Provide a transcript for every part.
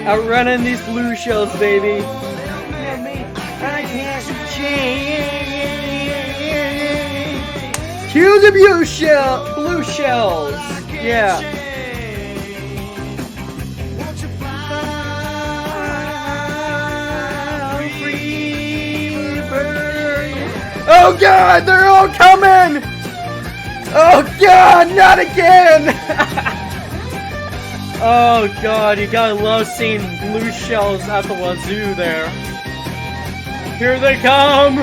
Outrunning these blue shells, baby. I can't change. Cue the blue shells. Yeah. Oh God, they're all coming! Oh God, not again! Oh God, you gotta love seeing blue shells at the wazoo there. Here they come!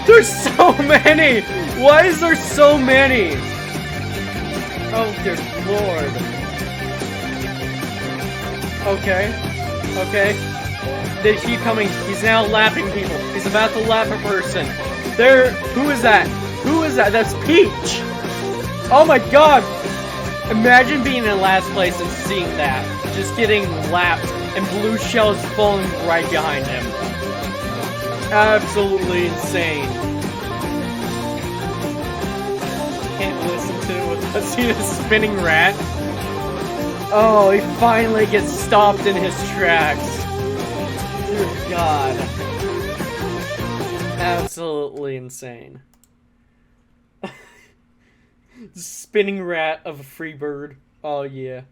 There's so many! Why is there so many? Oh dear Lord. Okay. Okay. They keep coming. He's now lapping people. He's about to lap a person. There. Who is that? Who is that? That's Peach. Oh my God. Imagine being in last place and seeing that. Just getting lapped and blue shells falling right behind him. Absolutely insane. Can't listen to it without seeing a spinning rat. Oh, he finally gets stopped in his tracks. Dear God. Absolutely insane. Spinning rat of a free bird. Oh yeah.